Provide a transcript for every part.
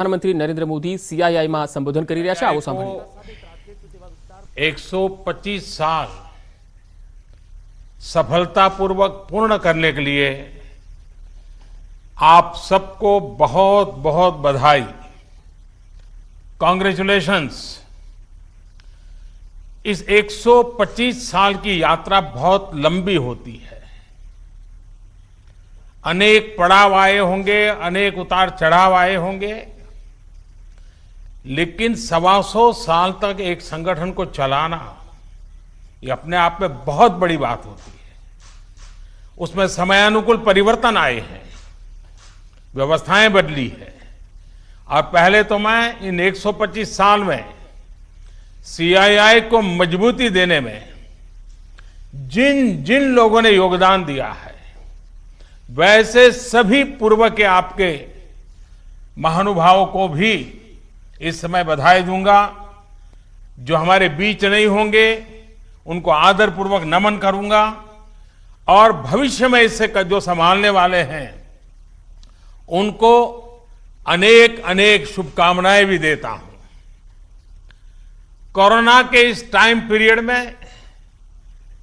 પ્રધાનમંત્રી નરેન્દ્ર મોદી સીઆઈઆઈમાં સંબોધન કરી રહ્યા છે. આવો સાંભળીએ. 125 साल सफलतापूर्वक पूर्ण करने के लिए आप सबको बहुत बहुत बधाई. कांग्रेचुलेशंस. इस 125 साल की यात्रा बहुत लंबी होती है. अनेक पड़ाव आए होंगे, अनेक उतार चढ़ाव आए होंगे, लेकिन 125 साल तक एक संगठन को चलाना ये अपने आप में बहुत बड़ी बात होती है. उसमें समयानुकूल परिवर्तन आए हैं, व्यवस्थाएं बदली है. और पहले तो मैं इन 125 साल में सीआईआई को मजबूती देने में जिन जिन लोगों ने योगदान दिया है, वैसे सभी पूर्व के आपके महानुभावों को भी इस समय बधाई दूंगा. जो हमारे बीच नहीं होंगे उनको आदरपूर्वक नमन करूंगा और भविष्य में इससे जो संभालने वाले हैं उनको अनेक अनेक शुभकामनाएं भी देता हूं. कोरोना के इस टाइम पीरियड में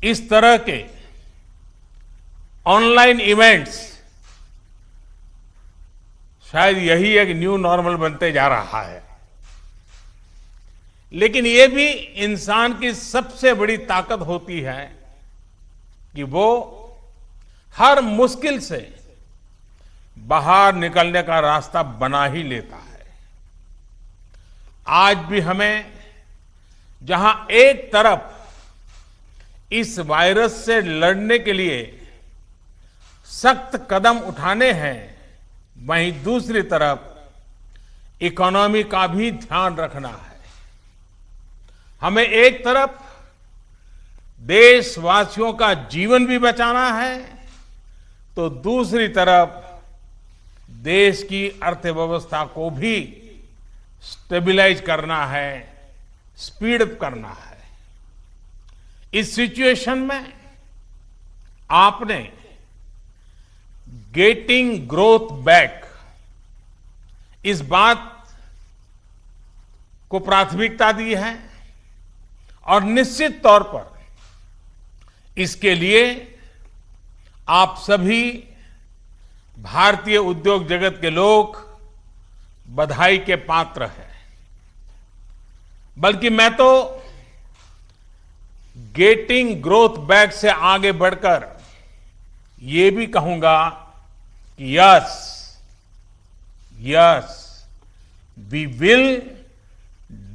इस तरह के ऑनलाइन इवेंट्स शायद यही एक न्यू नॉर्मल बनते जा रहा है. लेकिन ये भी इंसान की सबसे बड़ी ताकत होती है कि वो हर मुश्किल से बाहर निकलने का रास्ता बना ही लेता है. आज भी हमें जहां एक तरफ इस वायरस से लड़ने के लिए सख्त कदम उठाने हैं, वहीं दूसरी तरफ इकोनॉमी का भी ध्यान रखना है. हमें एक तरफ देशवासियों का जीवन भी बचाना है, तो दूसरी तरफ देश की अर्थव्यवस्था को भी स्टेबलाइज करना है, स्पीड अप करना है. इस सिचुएशन में आपने गेटिंग ग्रोथ बैक इस बात को प्राथमिकता दी है और निश्चित तौर पर इसके लिए आप सभी भारतीय उद्योग जगत के लोग बधाई के पात्र हैं. बल्कि मैं तो गेटिंग ग्रोथ बैक से आगे बढ़कर ये भी कहूंगा कि yes we will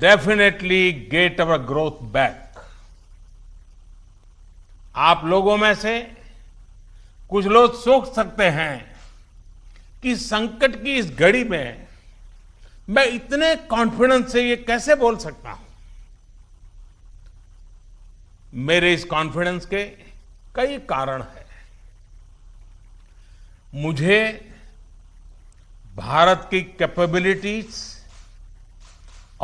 definitely get our growth back. आप लोगों में से कुछ लोग सोच सकते हैं कि संकट की इस घड़ी में मैं इतने कॉन्फिडेंस से ये कैसे बोल सकता हूं. मेरे इस कॉन्फिडेंस के कई कारण हैं. मुझे भारत की कैपेबिलिटीज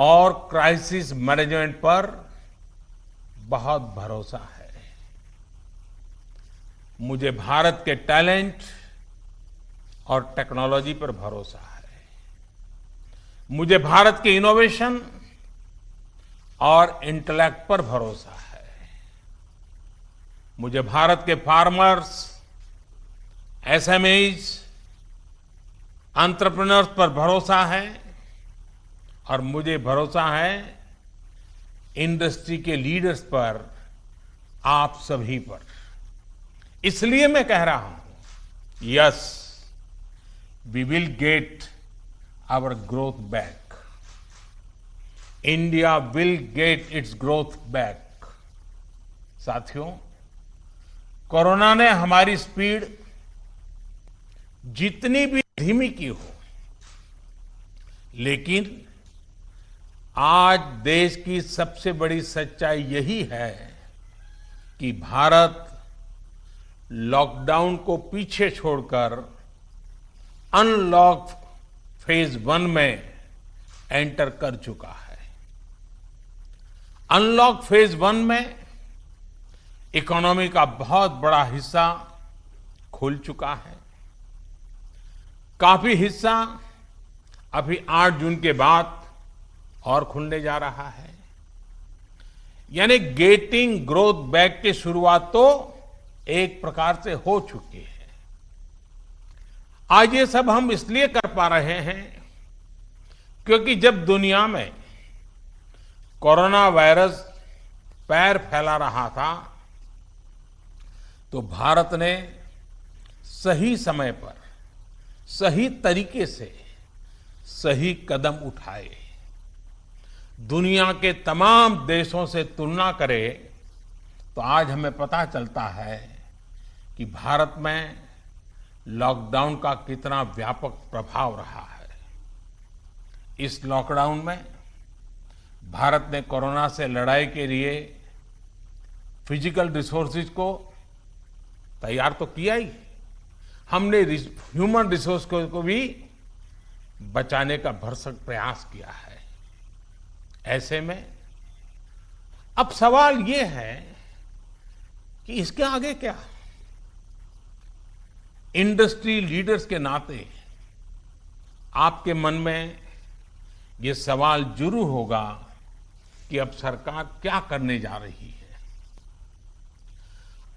और क्राइसिस मैनेजमेंट पर बहुत भरोसा है. मुझे भारत के टैलेंट और टेक्नोलॉजी पर भरोसा है. मुझे भारत के इनोवेशन और इंटेलेक्ट पर भरोसा है. मुझे भारत के फार्मर्स, एसएमईज, एंटरप्रेन्योर्स पर भरोसा है और मुझे भरोसा है इंडस्ट्री के लीडर्स पर, आप सभी पर. इसलिए मैं कह रहा हूं yes we will get our growth back. India will get its growth back. साथियों, कोरोना ने हमारी स्पीड जितनी भी धीमी की हो, लेकिन आज देश की सबसे बड़ी सच्चाई यही है कि भारत लॉकडाउन को पीछे छोड़कर अनलॉक फेज 1 में एंटर कर चुका है. अनलॉक फेज 1 में इकोनॉमी का बहुत बड़ा हिस्सा खुल चुका है. काफी हिस्सा अभी 8 जून के बाद और खुलने जा रहा है। यानी गेटिंग ग्रोथ बैक की शुरुआत तो एक प्रकार से हो चुकी है। आज ये सब हम इसलिए कर पा रहे हैं क्योंकि जब दुनिया में कोरोना वायरस पैर फैला रहा था तो भारत ने सही समय पर सही तरीके से सही कदम उठाए। दुनिया के तमाम देशों से तुलना करें तो आज हमें पता चलता है कि भारत में लॉकडाउन का कितना व्यापक प्रभाव रहा है। इस लॉकडाउन में भारत ने कोरोना से लड़ाई के लिए फिजिकल रिसोर्सेज को तैयार तो किया ही, हमने ह्यूमन रिसोर्स को भी बचाने का भरसक प्रयास किया है। ऐसे में अब सवाल ये है कि इसके आगे क्या। इंडस्ट्री लीडर्स के नाते आपके मन में ये सवाल जरूर होगा कि अब सरकार क्या करने जा रही है।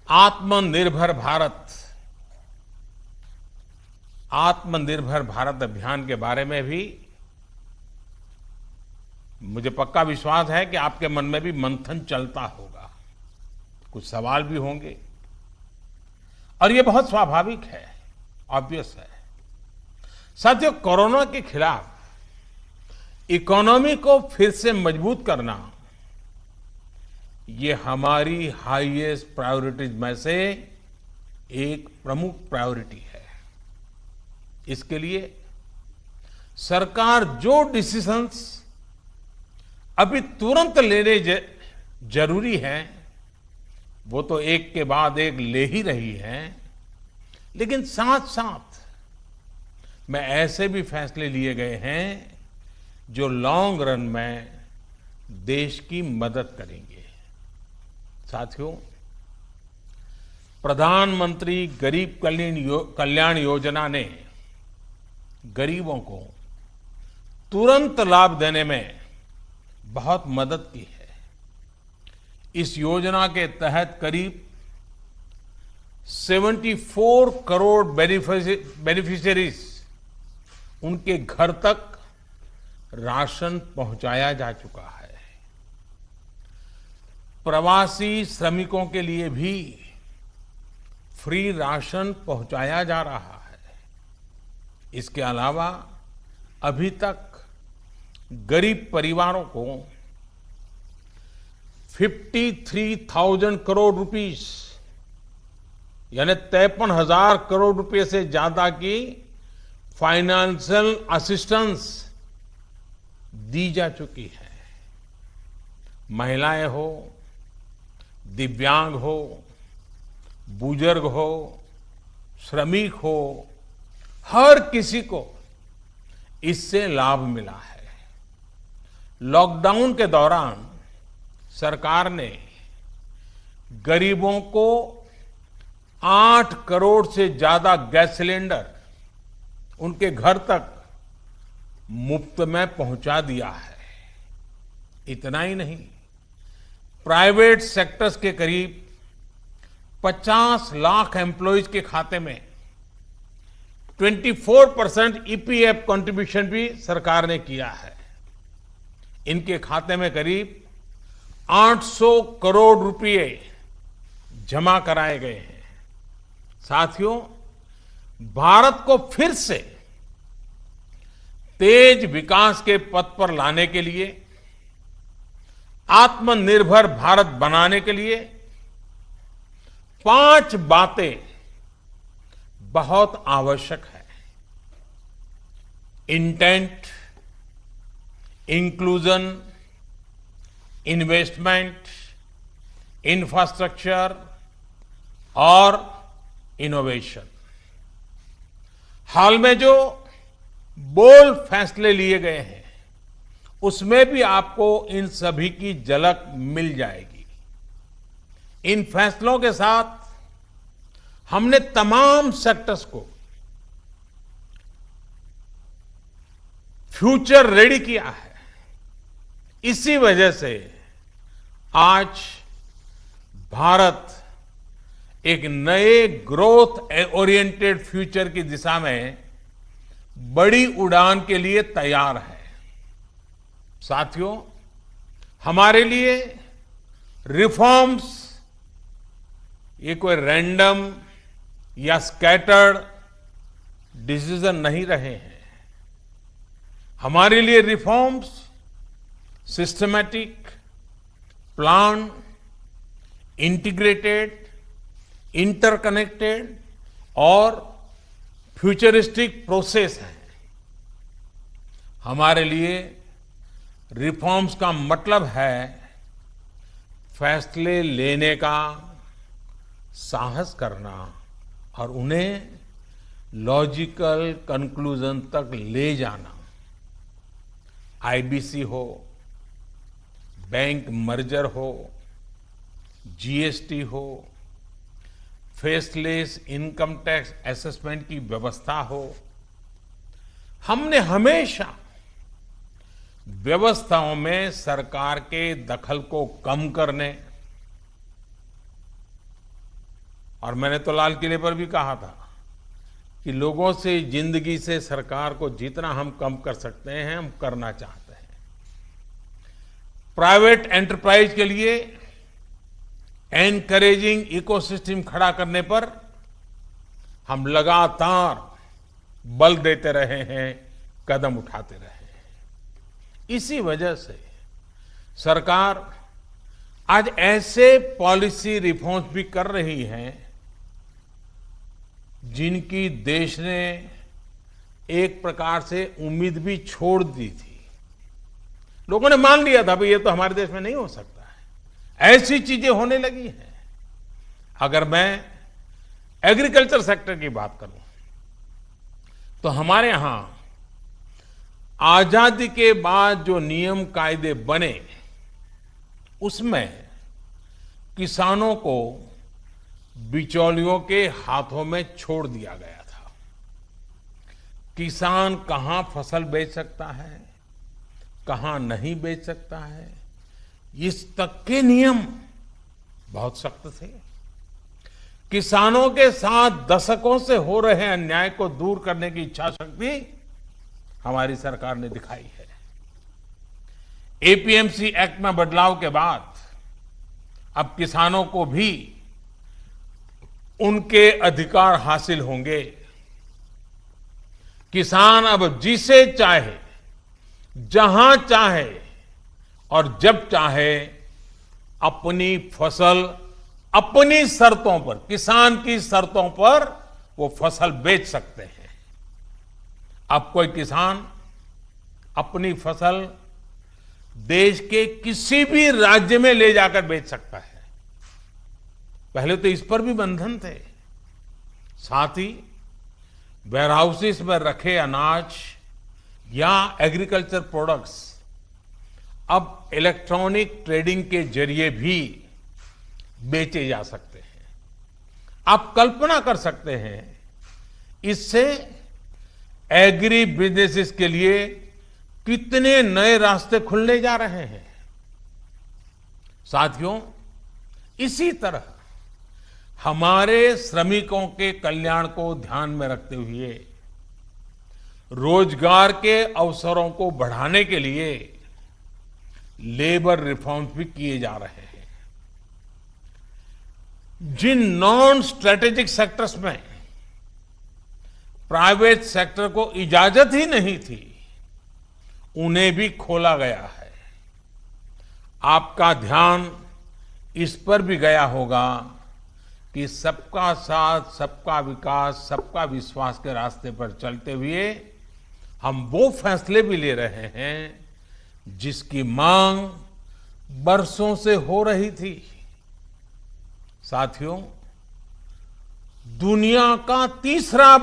आत्मनिर्भर भारत अभियान के बारे में भी मुझे पक्का विश्वास है कि आपके मन में भी मंथन चलता होगा, कुछ सवाल भी होंगे और ये बहुत स्वाभाविक है, ऑब्वियस है। साथियों, कोरोना के खिलाफ इकोनॉमी को फिर से मजबूत करना ये हमारी हाईएस्ट प्रायोरिटीज में से एक प्रमुख प्रायोरिटी है। इसके लिए सरकार जो डिसीजंस अभी तुरंत लेने जरूरी है वो तो एक के बाद एक ले ही रही है, लेकिन साथ साथ में ऐसे भी फैसले लिए गए हैं जो लॉन्ग रन में देश की मदद करेंगे। साथियों, प्रधानमंत्री गरीब कल्याण योजना ने गरीबों को तुरंत लाभ देने में बहुत मदद की है। इस योजना के तहत करीब 74 करोड़ बेनिफिशियरीज उनके घर तक राशन पहुंचाया जा चुका है। प्रवासी श्रमिकों के लिए भी फ्री राशन पहुंचाया जा रहा है। इसके अलावा अभी तक गरीब परिवारों को 53,000 करोड़ रुपीस यानी 53,000 करोड़ रुपए से ज्यादा की फाइनेंशियल असिस्टेंस दी जा चुकी है। महिलाएं हो, दिव्यांग हो, बुजुर्ग हो, श्रमिक हो, हर किसी को इससे लाभ मिला है। लॉकडाउन के दौरान सरकार ने गरीबों को 8 करोड़ से ज्यादा गैस सिलेंडर उनके घर तक मुफ्त में पहुंचा दिया है। इतना ही नहीं, प्राइवेट सेक्टर्स के करीब 50 लाख एम्प्लॉयज के खाते में 24% ईपीएफ कंट्रीब्यूशन भी सरकार ने किया है। इनके खाते में करीब 800 करोड़ रुपए जमा कराए गए हैं। साथियों, भारत को फिर से तेज विकास के पथ पर लाने के लिए, आत्मनिर्भर भारत बनाने के लिए 5 बातें बहुत आवश्यक है। इंटेंट, इंक्लूजन, इन्वेस्टमेंट, इंफ्रास्ट्रक्चर और इनोवेशन। हाल में जो बोल्ड फैसले लिए गए हैं उसमें भी आपको इन सभी की झलक मिल जाएगी। इन फैसलों के साथ हमने तमाम सेक्टर्स को फ्यूचर रेडी किया है। इसी वजह से आज भारत एक नए ग्रोथ ओरिएंटेड फ्यूचर की दिशा में बड़ी उड़ान के लिए तैयार है। साथियों, हमारे लिए रिफॉर्म्स ये कोई रैंडम या स्कैटर्ड डिसीजन नहीं रहे हैं। हमारे लिए reforms systematic, plan, integrated, interconnected और फ्यूचरिस्टिक प्रोसेस है। हमारे लिए रिफॉर्म्स का मतलब है फैसले लेने का साहस करना और उन्हें लॉजिकल कंक्लूजन तक ले जाना। आईबीसी हो, बैंक मर्जर हो, जीएसटी हो, फेसलेस इनकम टैक्स असेसमेंट की व्यवस्था हो, हमने हमेशा व्यवस्थाओं में सरकार के दखल को कम करने, और मैंने तो लाल किले पर भी कहा था कि लोगों से, जिंदगी से सरकार को जितना हम कम कर सकते हैं हम करना चाहते हैं। प्राइवेट एंटरप्राइज के लिए एनकरेजिंग इकोसिस्टम खड़ा करने पर हम लगातार बल देते रहे हैं, कदम उठाते रहे हैं। इसी वजह से सरकार आज ऐसे पॉलिसी रिफॉर्म्स भी कर रही है जिनकी देश ने एक प्रकार से उम्मीद भी छोड़ दी थी। लोगों ने मान लिया था भाई ये तो हमारे देश में नहीं हो सकता है, ऐसी चीजें होने लगी हैं। अगर मैं एग्रीकल्चर सेक्टर की बात करूं तो हमारे यहां आजादी के बाद जो नियम कायदे बने उसमें किसानों को बिचौलियों के हाथों में छोड़ दिया गया था। किसान कहां फसल बेच सकता है, कहां नहीं बेच सकता है, इस तक के नियम बहुत सख्त थे। किसानों के साथ दशकों से हो रहे अन्याय को दूर करने की इच्छा शक्ति हमारी सरकार ने दिखाई है। एपीएमसी एक्ट में बदलाव के बाद अब किसानों को भी उनके अधिकार हासिल होंगे। किसान अब जिसे चाहे, जहां चाहे और जब चाहे अपनी फसल अपनी शर्तों पर, किसान की शर्तों पर वो फसल बेच सकते हैं। अब कोई किसान अपनी फसल देश के किसी भी राज्य में ले जाकर बेच सकता है। पहले तो इस पर भी बंधन थे। साथ ही वेयरहाउसेस में रखे अनाज या एग्रीकल्चर प्रोडक्ट्स अब इलेक्ट्रॉनिक ट्रेडिंग के जरिए भी बेचे जा सकते हैं। आप कल्पना कर सकते हैं इससे एग्री बिजनेसेस के लिए कितने नए रास्ते खुलने जा रहे हैं। साथियों, इसी तरह हमारे श्रमिकों के कल्याण को ध्यान में रखते हुए रोजगार के अवसरों को बढ़ाने के लिए लेबर रिफॉर्म्स भी किए जा रहे हैं। जिन नॉन स्ट्रेटेजिक सेक्टर्स में प्राइवेट सेक्टर को इजाजत ही नहीं थी, उन्हें भी खोला गया है। आपका ध्यान इस पर भी गया होगा कि सबका साथ, सबका विकास, सबका विश्वास के रास्ते पर चलते हुए हम वो फैसले भी ले रहे हैं जिसकी मांग बरसों से हो रही थी। साथियों, दुनिया का तीसरा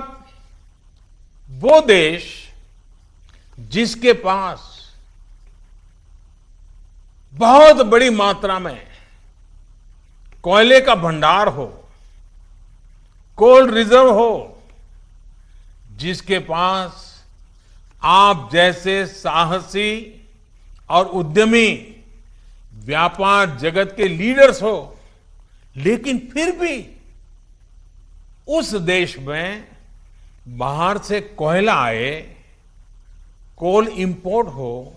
वो देश जिसके पास बहुत बड़ी मात्रा में कोयले का भंडार हो, कोल रिजर्व हो, जिसके पास आप जैसे साहसी और उद्यमी व्यापार जगत के लीडर्स हो, लेकिन फिर भी उस देश में बाहर से कोयला आए, कोल इंपोर्ट हो,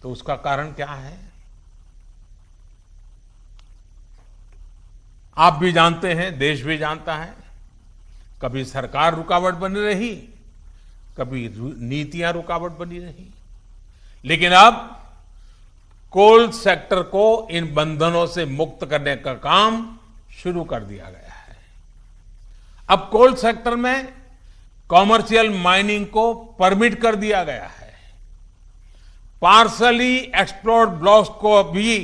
तो उसका कारण क्या है? आप भी जानते हैं, देश भी जानता है, कभी सरकार रुकावट बनी रही, कभी नीतियां रुकावट बनी रही, लेकिन अब कोल सेक्टर को इन बंधनों से मुक्त करने का काम शुरू कर दिया गया है। अब कोल सेक्टर में कॉमर्शियल माइनिंग को परमिट कर दिया गया है। पार्सली एक्सप्लोर्ड ब्लॉक्स को भी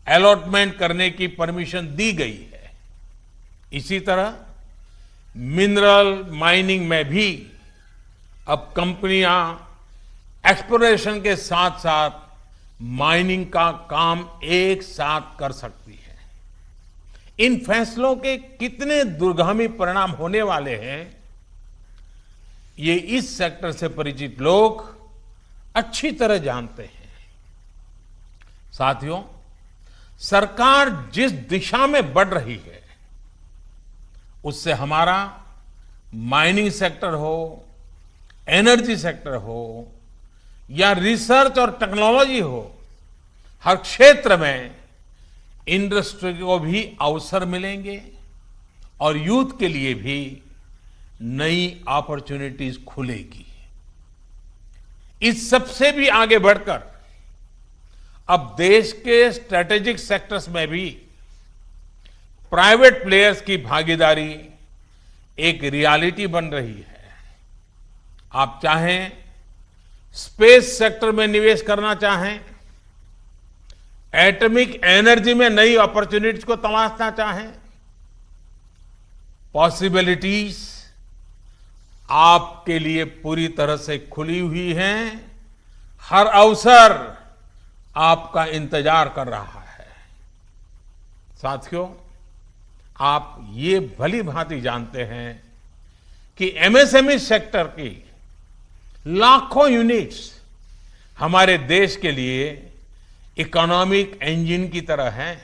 अलॉटमेंट करने की परमिशन दी गई है। इसी तरह मिनरल माइनिंग में भी अब कंपनियां एक्सप्लोरेशन के साथ साथ माइनिंग का काम एक साथ कर सकती है। इन फैसलों के कितने दूरगामी परिणाम होने वाले हैं, ये इस सेक्टर से परिचित लोग अच्छी तरह जानते हैं। साथियों, सरकार जिस दिशा में बढ़ रही है, उससे हमारा माइनिंग सेक्टर हो, एनर्जी सेक्टर हो या रिसर्च और टेक्नोलॉजी हो, हर क्षेत्र में इंडस्ट्री को भी अवसर मिलेंगे और यूथ के लिए भी नई अपॉर्चुनिटीज खुलेगी। इस सबसे भी आगे बढ़कर अब देश के स्ट्रेटेजिक सेक्टर्स में भी प्राइवेट प्लेयर्स की भागीदारी एक रियलिटी बन रही है। आप चाहें स्पेस सेक्टर में निवेश करना चाहें, एटॉमिक एनर्जी में नई अपॉर्चुनिटीज को तलाशना चाहें, पॉसिबिलिटीज आपके लिए पूरी तरह से खुली हुई हैं। हर अवसर आपका इंतजार कर रहा है। साथियों, आप ये भली भांति जानते हैं कि एमएसएमई सेक्टर की लाखों यूनिट्स हमारे देश के लिए इकोनॉमिक इंजन की तरह हैं।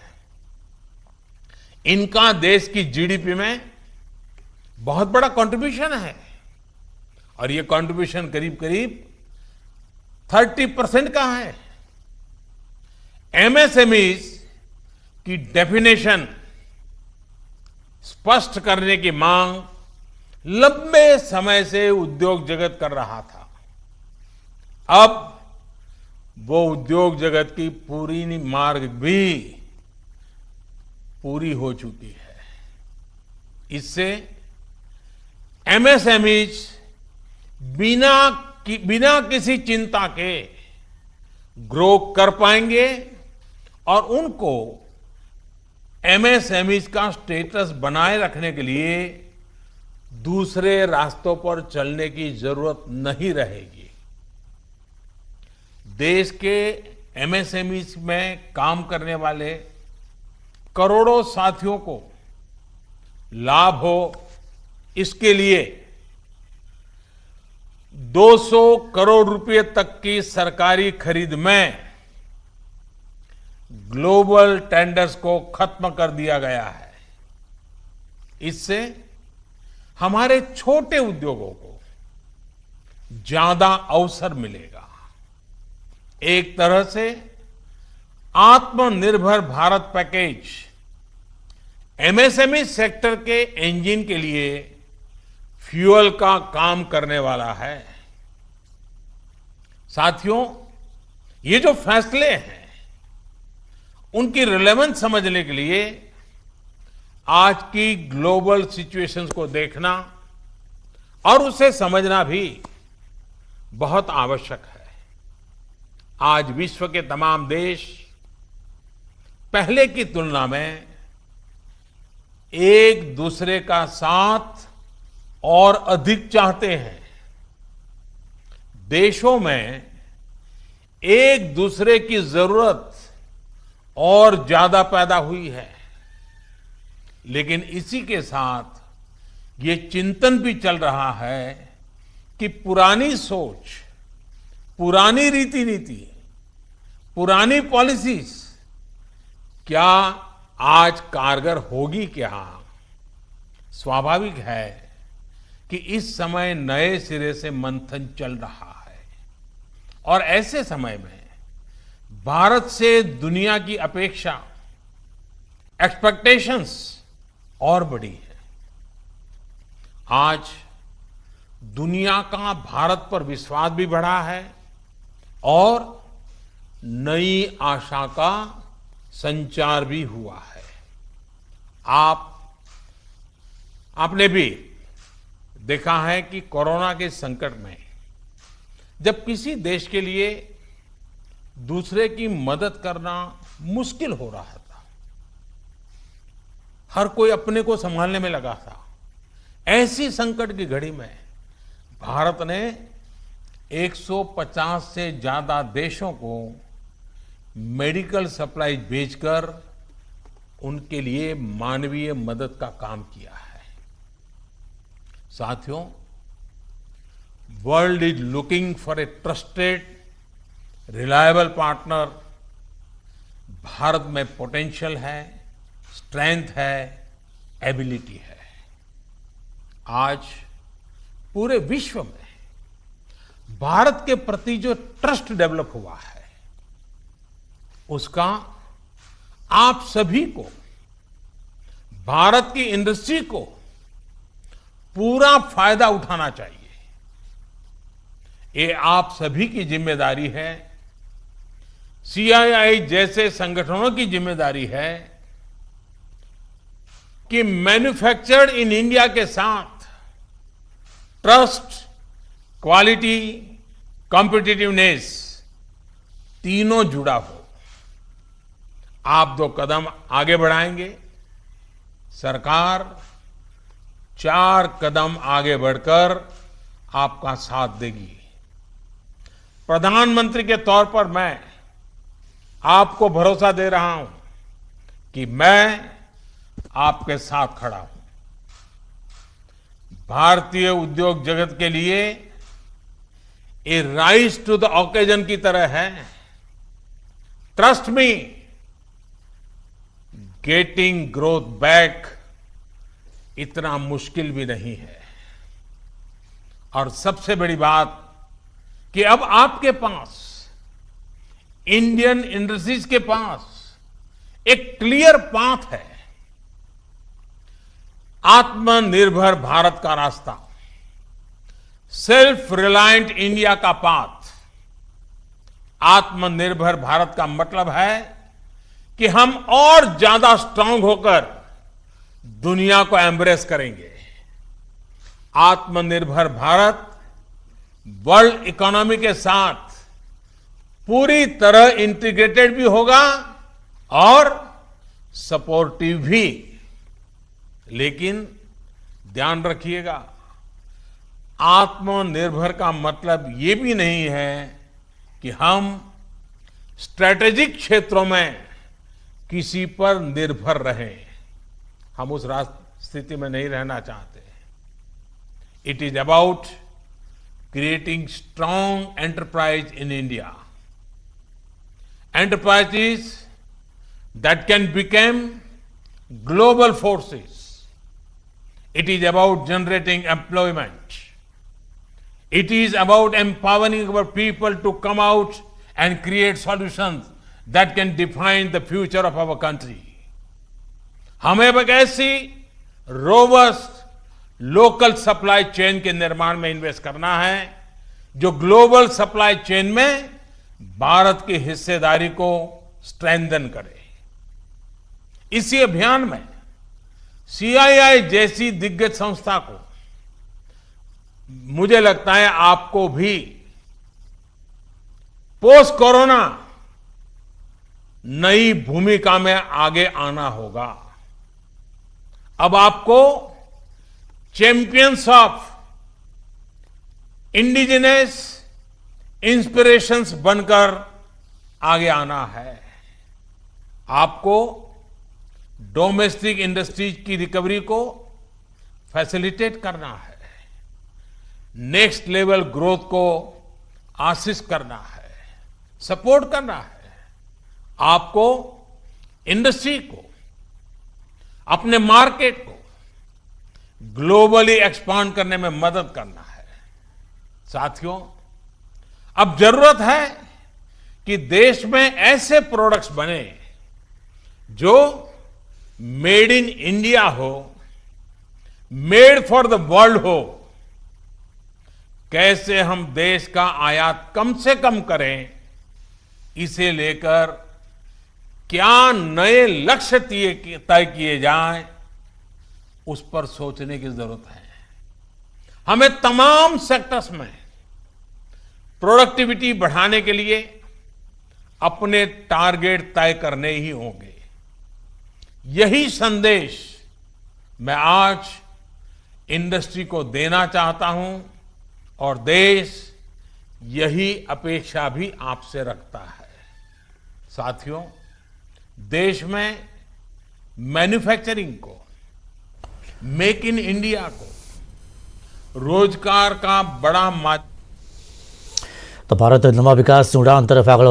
इनका देश की जीडीपी में बहुत बड़ा कंट्रीब्यूशन है और ये कंट्रीब्यूशन करीब करीब 30% का है। एमएसएमईज की डेफिनेशन स्पष्ट करने की मांग लंबे समय से उद्योग जगत कर रहा था। अब वो उद्योग जगत की पूरी मार्ग भी पूरी हो चुकी है। इससे एमएसएमईज बिना किसी चिंता के ग्रो कर पाएंगे और उनको एमएसएमईज का स्टेटस बनाए रखने के लिए दूसरे रास्तों पर चलने की जरूरत नहीं रहेगी। देश के एमएसएमईज में काम करने वाले करोड़ों साथियों को लाभ हो, इसके लिए 200 करोड़ रुपए तक की सरकारी खरीद में ग्लोबल टेंडर्स को खत्म कर दिया गया है। इससे हमारे छोटे उद्योगों को ज्यादा अवसर मिलेगा। एक तरह से आत्मनिर्भर भारत पैकेज एमएसएमई सेक्टर के इंजन के लिए फ्यूल का काम करने वाला है। साथियों, ये जो फैसले हैं उनकी रिलेवेंस समझने के लिए आज की ग्लोबल सिचुएशंस को देखना और उसे समझना भी बहुत आवश्यक है। आज विश्व के तमाम देश पहले की तुलना में एक दूसरे का साथ और अधिक चाहते हैं। देशों में एक दूसरे की जरूरत और ज्यादा पैदा हुई है, लेकिन इसी के साथ ये चिंतन भी चल रहा है कि पुरानी सोच, पुरानी रीति नीति, पुरानी पॉलिसीज क्या आज कारगर होगी क्या? स्वाभाविक है कि इस समय नए सिरे से मंथन चल रहा है और ऐसे समय में भारत से दुनिया की अपेक्षा, एक्सपेक्टेशंस और बड़ी है। आज दुनिया का भारत पर विश्वास भी बढ़ा है और नई आशा का संचार भी हुआ है। आपने भी देखा है कि कोरोना के संकट में जब किसी देश के लिए दूसरे की मदद करना मुश्किल हो रहा था, हर कोई अपने को संभालने में लगा था, ऐसी संकट की घड़ी में भारत ने 150 से ज्यादा देशों को मेडिकल सप्लाई भेजकर उनके लिए मानवीय मदद का काम किया है। साथियों, world is looking for a trusted, reliable partner. Bharat में पोटेंशियल है, स्ट्रेंथ है, एबिलिटी है। आज पूरे विश्व में भारत के प्रति जो ट्रस्ट डेवलप हुआ है, उसका आप सभी को, भारत की इंडस्ट्री को पूरा फायदा उठाना चाहिए। ये आप सभी की जिम्मेदारी है, सीआईआई जैसे संगठनों की जिम्मेदारी है कि मैन्युफैक्चर्ड इन इंडिया के साथ ट्रस्ट, क्वालिटी, कॉम्पिटिटिवनेस तीनों जुड़ा हो। आप 2 कदम आगे बढ़ाएंगे, सरकार 4 कदम आगे बढ़कर आपका साथ देगी। प्रधानमंत्री के तौर पर मैं आपको भरोसा दे रहा हूं कि मैं आपके साथ खड़ा हूं। भारतीय उद्योग जगत के लिए ये राइज टू द ओकेजन की तरह है। Trust me, getting growth back इतना मुश्किल भी नहीं है। और सबसे बड़ी बात कि अब आपके पास, इंडियन इंडस्ट्रीज के पास एक क्लियर पाथ है। आत्मनिर्भर भारत का रास्ता, सेल्फ रिलायंट इंडिया का पाथ। आत्मनिर्भर भारत का मतलब है कि हम और ज्यादा स्ट्रांग होकर दुनिया को एम्ब्रेस करेंगे। आत्मनिर्भर भारत वर्ल्ड इकोनॉमी के साथ पूरी तरह इंटीग्रेटेड भी होगा और सपोर्टिव भी। लेकिन ध्यान रखिएगा, आत्मनिर्भर का मतलब ये भी नहीं है कि हम स्ट्रैटेजिक क्षेत्रों में किसी पर निर्भर रहें। हम उस स्थिति में नहीं रहना चाहते। It is about creating strong enterprise in India, enterprises that can become global forces. It is about generating employment. It is about empowering our people to come out and create solutions that can define the future of our country. हमें एक ऐसी robust local supply chain के निर्माण में invest करना है जो global supply chain में भारत की हिस्सेदारी को स्ट्रेंथन करे। इसी अभियान में सीआईआई जैसी दिग्गज संस्था को, मुझे लगता है आपको भी पोस्ट कोरोना नई भूमिका में आगे आना होगा। अब आपको चैंपियंस ऑफ इंडिजिनस इंस्पिरेशंस बनकर आगे आना है। आपको डोमेस्टिक इंडस्ट्रीज की रिकवरी को फैसिलिटेट करना है। नेक्स्ट लेवल ग्रोथ को असिस्ट करना है, सपोर्ट करना है। आपको इंडस्ट्री को, अपने मार्केट को ग्लोबली एक्सपांड करने में मदद करना है। साथियों, अब जरूरत है कि देश में ऐसे प्रोडक्ट्स बने जो मेड इन इंडिया हो, मेड फॉर द वर्ल्ड हो। कैसे हम देश का आयात कम से कम करें, इसे लेकर क्या नए लक्ष्य तय किए जाएं, उस पर सोचने की जरूरत है। हमें तमाम सेक्टर्स में प्रोडक्टिविटी बढ़ाने के लिए अपने टारगेट तय करने ही होंगे। यही संदेश मैं आज इंडस्ट्री को देना चाहता हूं और देश यही अपेक्षा भी आपसे रखता है। साथियों, देश में मैन्युफैक्चरिंग को, मेक इन इंडिया को रोजगार का बड़ा તો ભારત નવા વિકાસની ઉડાન તરફ આગળ